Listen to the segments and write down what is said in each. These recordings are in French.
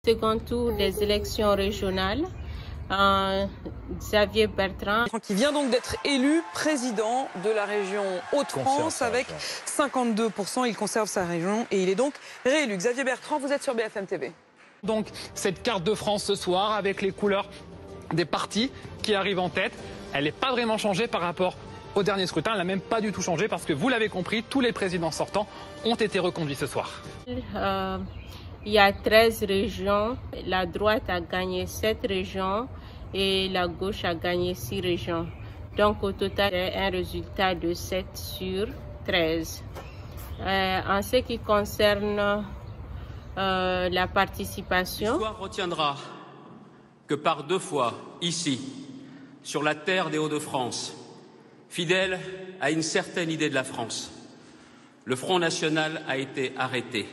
Second tour des élections régionales, Xavier Bertrand. Qui vient donc d'être élu président de la région Hauts-de-France avec 52%. Il conserve sa région et il est donc réélu. Xavier Bertrand, vous êtes sur BFM TV. Donc cette carte de France ce soir avec les couleurs des partis qui arrivent en tête, elle n'est pas vraiment changée par rapport au dernier scrutin. Elle n'a même pas du tout changé parce que vous l'avez compris, tous les présidents sortants ont été reconduits ce soir. Il y a 13 régions. La droite a gagné 7 régions et la gauche a gagné 6 régions. Donc au total, c'est un résultat de 7 sur 13. En ce qui concerne la participation, l'histoire retiendra que par 2 fois, ici, sur la terre des Hauts-de-France, fidèle à une certaine idée de la France, le Front National a été arrêté.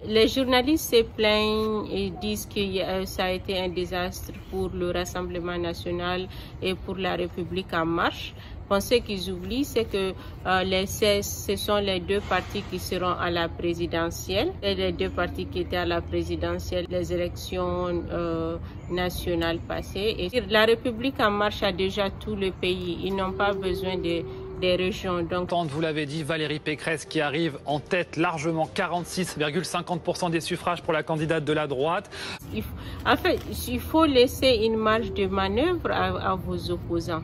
Les journalistes se plaignent et disent que ça a été un désastre pour le Rassemblement national et pour la République en marche. Ce qu'ils oublient, c'est que ce sont les 2 partis qui seront à la présidentielle. Et les 2 partis qui étaient à la présidentielle, les élections nationales passées. Et la République en marche a déjà tout le pays. Ils n'ont pas besoin des régions. Donc, vous l'avez dit, Valérie Pécresse qui arrive en tête largement, 46,50% des suffrages pour la candidate de la droite. En fait, il faut laisser une marge de manœuvre à vos opposants.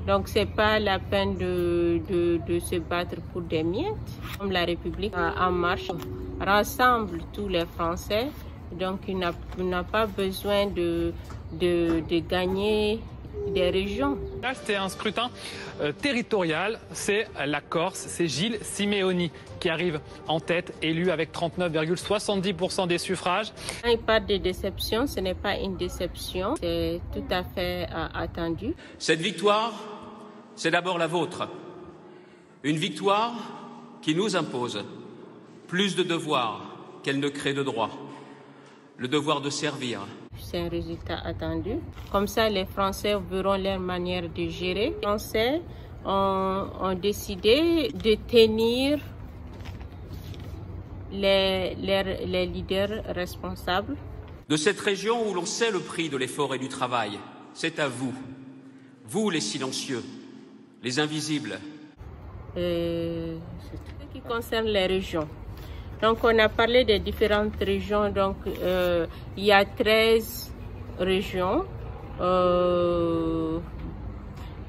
Donc, ce n'est pas la peine de se battre pour des miettes. Comme la République en marche rassemble tous les Français, donc il n'a pas besoin de gagner des régions. Là, c'était un scrutin territorial, c'est la Corse, c'est Gilles Simeoni qui arrive en tête, élu avec 39,70% des suffrages. Quand il parle de déception, ce n'est pas une déception, c'est tout à fait attendu. Cette victoire, c'est d'abord la vôtre. Une victoire qui nous impose plus de devoirs qu'elle ne crée de droits. Le devoir de servir. C'est un résultat attendu. Comme ça, les Français verront leur manière de gérer. Les Français ont décidé de tenir les leaders responsables. De cette région où l'on sait le prix de l'effort et du travail, c'est à vous, vous les silencieux, les invisibles. Ce qui concerne les régions. Donc, on a parlé des différentes régions. Donc, il y a 13 régions.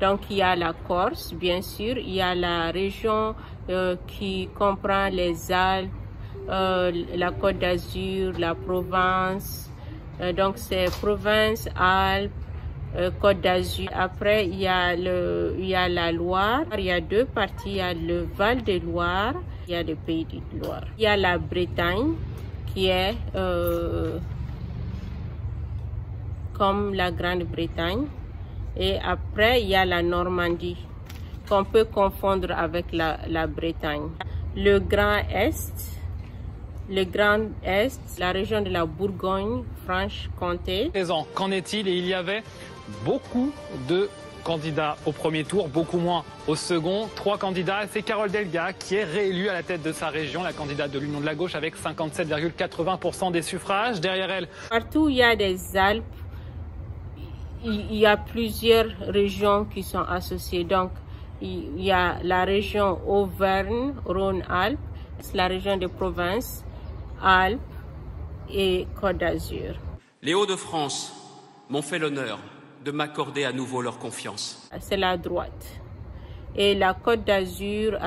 Donc, il y a la Corse, bien sûr. Il y a la région qui comprend les Alpes, la Côte d'Azur, la Provence. Donc, c'est Provence, Alpes, Côte d'Azur. Après, il y a la Loire. Il y a 2 parties. Il y a le Val de Loire. Il y a le Pays de Loire. Il y a la Bretagne qui est comme la Grande-Bretagne. Et après, il y a la Normandie qu'on peut confondre avec la Bretagne. Le Grand Est, la région de la Bourgogne-Franche-Comté. Qu'en est-il? Et il y avait beaucoup de candidats au premier tour, beaucoup moins au second. 3 candidats, c'est Carole Delga qui est réélue à la tête de sa région, la candidate de l'Union de la gauche avec 57,80% des suffrages. Derrière elle, partout où il y a des Alpes, il y a plusieurs régions qui sont associées. Donc, il y a la région Auvergne-Rhône-Alpes, la région de Provence, Alpes et Côte d'Azur. Les Hauts-de-France m'ont fait l'honneur de m'accorder à nouveau leur confiance. C'est la droite. Et la Côte d'Azur,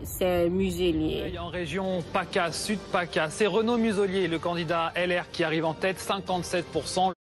c'est Muselier. En région PACA, Sud PACA, c'est Renaud Muselier, le candidat LR qui arrive en tête, 57%.